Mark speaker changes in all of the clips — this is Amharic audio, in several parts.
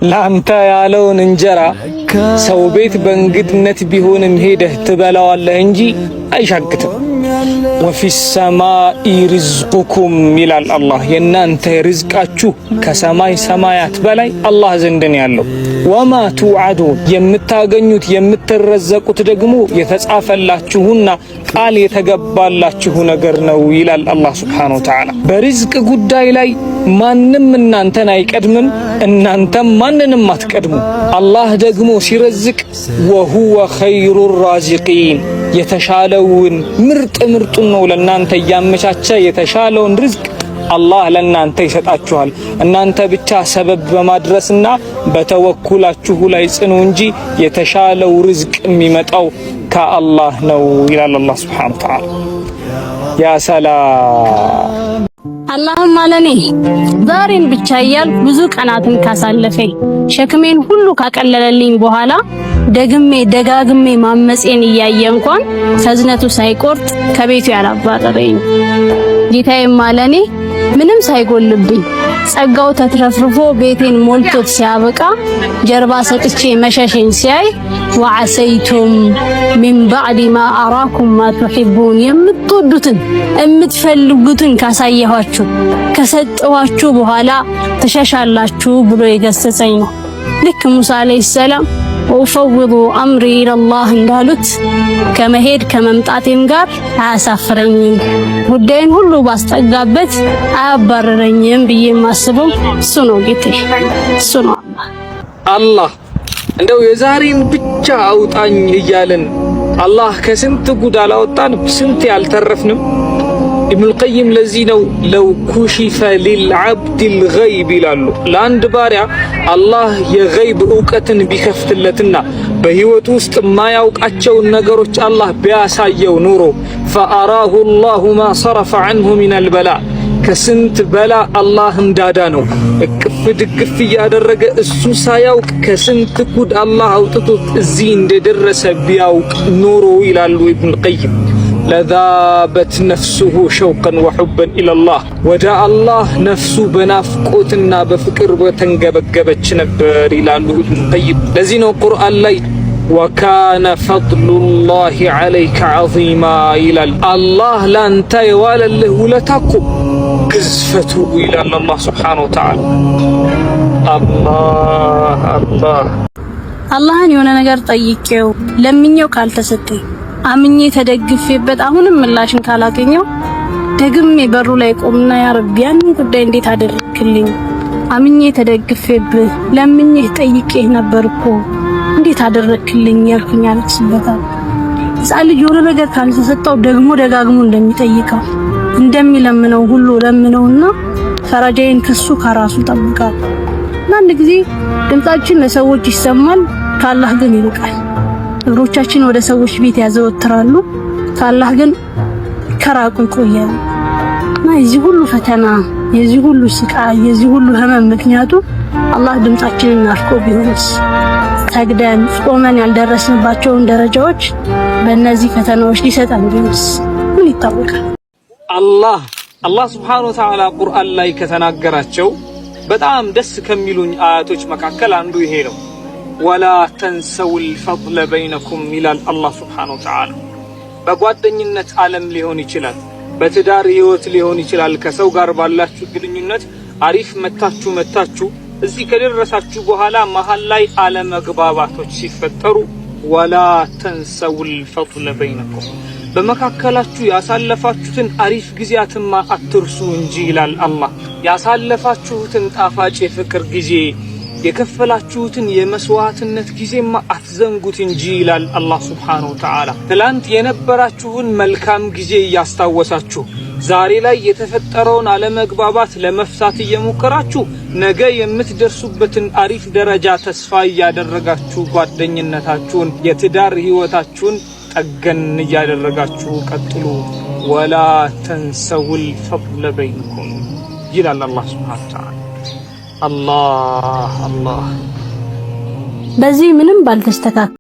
Speaker 1: ላንተ ያለውን እንጀራ ሰው ቤት በእንግድነት ቢሆንም ሄደህ ትበላዋለህ እንጂ አይሻግትም። ወፊ ሰማኢ ሪዝቁኩም ይላል አላህ። የእናንተ ሪዝቃችሁ ከሰማይ ሰማያት በላይ አላህ ዘንድ ነው ያለው። ወማ ቱዓዱን የምታገኙት የምትረዘቁት ደግሞ የተጻፈላችሁና ቃል የተገባላችሁ ነገር ነው ይላል አላህ ሱብሓነሁ ወተዓላ። በሪዝቅ ጉዳይ ላይ ማንም እናንተን አይቀድምም፣ እናንተም ማንንም አትቀድሙ። አላህ ደግሞ ሲረዝቅ ወሁወ ኸይሩ ራዚቂን የተሻለውን ምርጡን ነው ለናንተ እያመቻቸ የተሻለውን ሪዝቅ አላህ ለናንተ ይሰጣችኋል። እናንተ ብቻ ሰበብ በማድረስና በተወኩላችሁ ላይ ጽኑ እንጂ የተሻለው ሪዝቅ የሚመጣው ከአላህ ነው ይላል አላህ ሱብሓነሁ ወተዓላ። ያ ሰላም
Speaker 2: አላህም አለኔ ዛሬን ብቻ እያልኩ ብዙ ቀናትን ካሳለፈኝ ሸክሜን ሁሉ ካቀለለልኝ በኋላ ደጋግሜ ማመጼን እያየ እንኳን ከዝነቱ ሳይቆርጥ ከቤቱ ያላባረረኝ ጌታዬም አለኔ ምንም ሳይጎልብኝ ጸጋው ተትረፍርፎ ቤቴን ሞልቶት ሲያበቃ ጀርባ ሰጥቼ መሸሽን ሲያይ ወዐሰይቱም ሚን ባዕድ ማ አራኩም ማ ቱሒቡን የምትወዱትን የምትፈልጉትን ካሳየኋችሁ ከሰጠኋችሁ በኋላ ትሸሻላችሁ ብሎ የገሰጸኝ ነው። ልክ ሙሳ አለይሂ ሰላም ወፈውዱ አምሪ ኢለላህ እንዳሉት ከመሄድ ከመምጣቴም ጋር አያሳፍረኝም፣ ጉዳይን ሁሉ ባስጠጋበት አያባረረኝም ብዬ የማስበው እሱ ነው። ጌታዬ እሱ ነው
Speaker 1: አላህ። እንደው የዛሬን ብቻ አውጣኝ እያልን አላህ ከስንት ጉድ አላወጣን፣ ስንት ያልተረፍንም። ኢብኑል ቀይም ለዚህ ነው ለው ኩሽፈ ሊልዓብዲል ገይብ ይላሉ። ለአንድ ባሪያ አላህ የገይብ እውቀትን ቢከፍትለትና በህይወቱ ውስጥ የማያውቃቸውን ነገሮች አላህ ቢያሳየው ኑሮ ፈአራሁ ላሁ ማ ሰረፈ ዐንሁ ሚነል በላ ከስንት በላ አላህ እንዳዳ ነው እቅፍ ድግፍ እያደረገ እሱ ሳያውቅ ከስንት ጉድ አላህ አውጥቶት እዚህ እንደደረሰ ቢያውቅ ኑሮ ይላሉ ኢብኑል ቀይም ለዛበት ነፍሱሁ ሸውቀን ወሑበን ኢለላህ ወደ አላህ ነፍሱ በናፍቆትና በፍቅር በተንገበገበች ነበር ይላሉ ኢብኑል ቀይም። ለዚህ ነው ቁርአን ላይ ወካነ ፈድሉላሂ ዐለይከ ዐዚማ ይላል። አላህ ላንተ የዋለልህ ውለታ እኮ ግዝፈቱ ይላል አላህ ሱብሓነሁ ወተዓላ።
Speaker 2: አላህን የሆነ ነገር ጠይቄው ለምኜው ካልተሰጠኝ አምኜ ተደግፌበት አሁንም ምላሽን ካላገኘው ደግሜ በሩ ላይ ቆምና ያ ረቢ ያንን ጉዳይ እንዴት አደረክልኝ? አምኜ ተደግፌብህ ለምኜህ ጠይቄህ ነበርኮ እንዴት አደረክልኝ ያልኩኝ አልስበታል። ሕፃን ልጅ የሆነ ነገር ካልተሰጠው ደግሞ ደጋግሞ እንደሚጠይቀው እንደሚለምነው ሁሉ ለምነውና ፈረጃዬን ከሱ ከራሱ ጠብቃል። አንድ ጊዜ ድምጻችን ለሰዎች ይሰማል፣ ከአላህ ግን ይርቃል። እግሮቻችን ወደ ሰዎች ቤት ያዘወትራሉ፣ ከአላህ ግን ከራቁ ይቆያሉ። እና የዚህ ሁሉ ፈተና፣ የዚህ ሁሉ ስቃይ፣ የዚህ ሁሉ ህመም ምክንያቱ አላህ ድምጻችንን ናፍቆ ቢሆንስ? ተግደን ጾመን ያልደረስንባቸውን ደረጃዎች በእነዚህ ፈተናዎች ሊሰጠን ቢሆንስ? ምን ይታወቃል?
Speaker 1: አላህ ሱብሓነሁ ወተዓላ ቁርአን ላይ ከተናገራቸው በጣም ደስ ከሚሉኝ አያቶች መካከል አንዱ ይሄ ነው። ወላ ተንሰውል ፈድለ በይነኩም ይላል አላህ ሱብሓነሁ ወተዓላ። በጓደኝነት ዓለም ሊሆን ይችላል፣ በትዳር ህይወት ሊሆን ይችላል። ከሰው ጋር ባላችሁ ግንኙነት አሪፍ መታችሁ እዚህ ከደረሳችሁ በኋላ መሃል ላይ አለመግባባቶች ሲፈጠሩ ወላ ተንሰውል ፈድለ በይነኩም በመካከላችሁ ያሳለፋችሁትን አሪፍ ጊዜያትማ አትርሱ እንጂ ይላል አላህ። ያሳለፋችሁትን ጣፋጭ የፍቅር ጊዜ የከፈላችሁትን የመስዋዕትነት ጊዜማ አትዘንጉት እንጂ ይላል አላህ ሱብሓነሁ ወተዓላ። ትላንት የነበራችሁን መልካም ጊዜ እያስታወሳችሁ ዛሬ ላይ የተፈጠረውን አለመግባባት ለመፍታት እየሞከራችሁ ነገ የምትደርሱበትን አሪፍ ደረጃ ተስፋ እያደረጋችሁ ጓደኝነታችሁን የትዳር ህይወታችሁን ጠገን እያደረጋችሁ ቀጥሉ። ወላ ተንሰውል ፈድለ በይነኩም ይላል አላህ ሱብሓነሁ ወተዓላ። አላህ
Speaker 2: በዚህ ምንም ባልተስተካከለ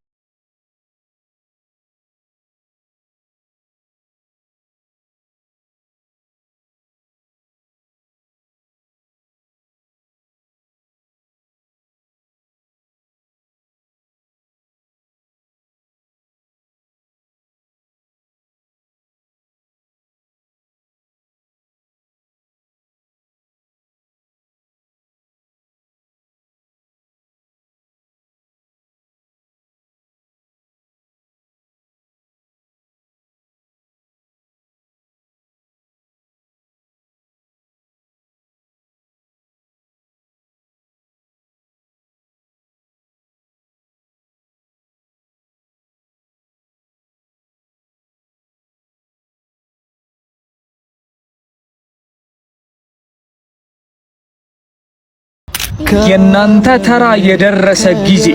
Speaker 1: የናንተ ተራ የደረሰ ጊዜ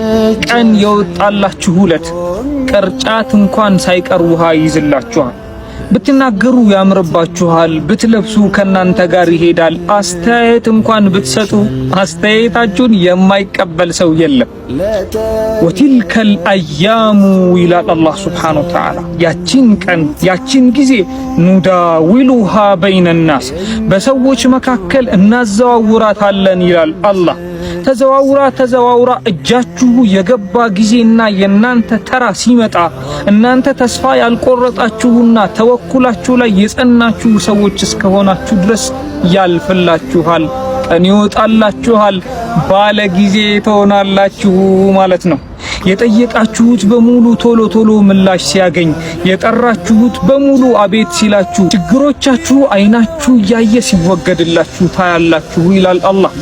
Speaker 1: ቀን የወጣላችሁ ዕለት ቅርጫት እንኳን ሳይቀር ውሃ ይይዝላችኋል። ብትናገሩ ያምርባችኋል፣ ብትለብሱ ከናንተ ጋር ይሄዳል። አስተያየት እንኳን ብትሰጡ አስተያየታችሁን የማይቀበል ሰው የለም። ወቲልከል አያሙ ይላል አላህ ሱብሓነሁ ወተዓላ። ያቺን ቀን ያቺን ጊዜ ኑዳዊሉሃ በይነናስ በሰዎች መካከል እናዘዋውራታለን ይላል አላህ። ተዘዋውራ እጃችሁ የገባ ጊዜና የናንተ ተራ ሲመጣ እናንተ ተስፋ ያልቆረጣችሁና ተወኩላችሁ ላይ የጸናችሁ ሰዎች እስከሆናችሁ ድረስ ያልፍላችኋል፣ ቀን ይወጣላችኋል፣ ባለ ጊዜ ትሆናላችሁ ማለት ነው። የጠየቃችሁት በሙሉ ቶሎ ምላሽ ሲያገኝ፣ የጠራችሁት በሙሉ አቤት ሲላችሁ፣ ችግሮቻችሁ አይናችሁ እያየ ሲወገድላችሁ ታያላችሁ ይላል አላህ።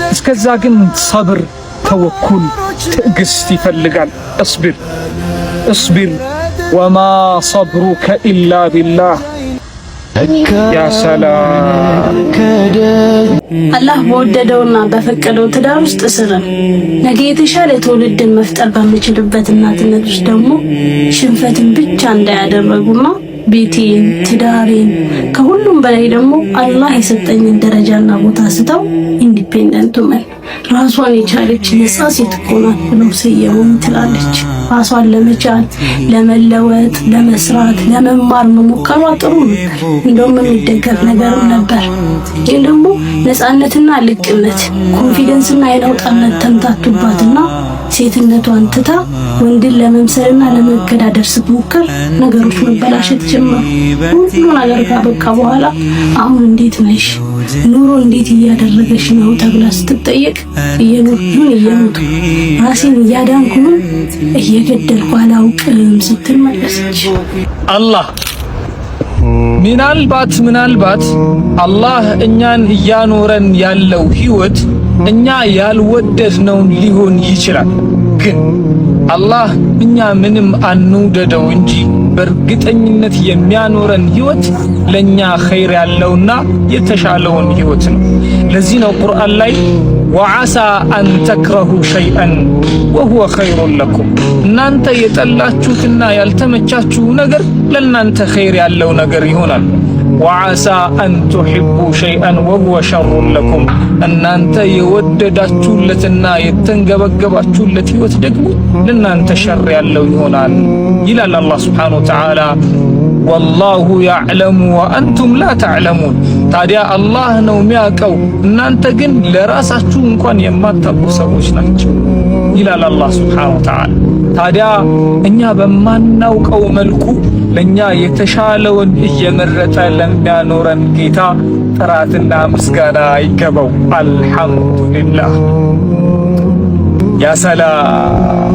Speaker 1: እስከዛ ግን ሰብር፣ ተወኩል፣ ትዕግስት ይፈልጋል። እስቢር ወማ ሰብሩከ ኢላ ቢላህ። ያ ሰላም።
Speaker 2: አላህ በወደደውና በፈቀደው ትዳር ውስጥ ስረን ነገ የተሻለ ትውልድን መፍጠር በምችልበት እናትነት ውስጥ ደግሞ ሽንፈትን ብቻ እንዳያደረጉና ቤቴን ትዳሬን ከሁሉም በላይ ደግሞ አላህ የሰጠኝን ደረጃና ቦታ ስተው ኢንዲፔንደንት ውመን ራሷን የቻለች ነፃ ሴት እኮ ናት ብለው ሰየሙኝ ትላለች። ራሷን ለመቻል ለመለወጥ፣ ለመስራት፣ ለመማር መሞከሯ ጥሩ ነበር፣ እንደውም የሚደገፍ ነገርም ነበር። ግን ደግሞ ነፃነትና ልቅነት፣ ኮንፊደንስና የለውጣነት ተምታቱባትና ሴትነቷን ትታ ወንድን ለመምሰልና ለመገዳደር ስትሞክር ነገሮች መበላሸት ጀመሩ። ሁሉ ነገር ካበቃ በኋላ አሁን እንዴት ነሽ፣ ኑሮ እንዴት እያደረገሽ ነው ተብላ ስትጠየቅ እየኖርኩኝ እየሞቱ ራሴን እያዳንኩ ነው እየገደልኩ አላውቅም ስትል መለሰች።
Speaker 1: አላህ ምናልባት አላህ እኛን እያኖረን ያለው ህይወት እኛ ያልወደድነውን ሊሆን ይችላል። ግን አላህ እኛ ምንም አንውደደው እንጂ በእርግጠኝነት የሚያኖረን ህይወት ለኛ ኸይር ያለውና የተሻለውን ህይወት ነው። ለዚህ ነው ቁርአን ላይ ወዓሳ አን ተክረሁ ሸይአን ወሁወ ኸይሩን ለኩም፣ እናንተ የጠላችሁትና ያልተመቻችሁ ነገር ለእናንተ ኸይር ያለው ነገር ይሆናል። ወዓሳ አን ቱሒቡ ሸይአን ወሁወ ሸሩን ለኩም፣ እናንተ የወደዳችሁለትና የተንገበገባችሁለት ህይወት ደግሞ ለእናንተ ሸር ያለው ይሆናል ይላል አላህ ሱብሓነሁ ወተዓላ። ወላሁ ያዕለሙ ወአንቱም ላ ተዕለሙን። ታዲያ አላህ ነው የሚያውቀው፣ እናንተ ግን ለራሳችሁ እንኳን የማታውቁ ሰዎች ናቸው ይላል አላህ ሱብሓነሁ ወተዓላ። ታዲያ እኛ በማናውቀው መልኩ ለኛ የተሻለውን እየመረጠ ለሚያኖረን ጌታ ጥራትና ምስጋና ይገባው። አልሐምዱሊላህ። ያ ሰላም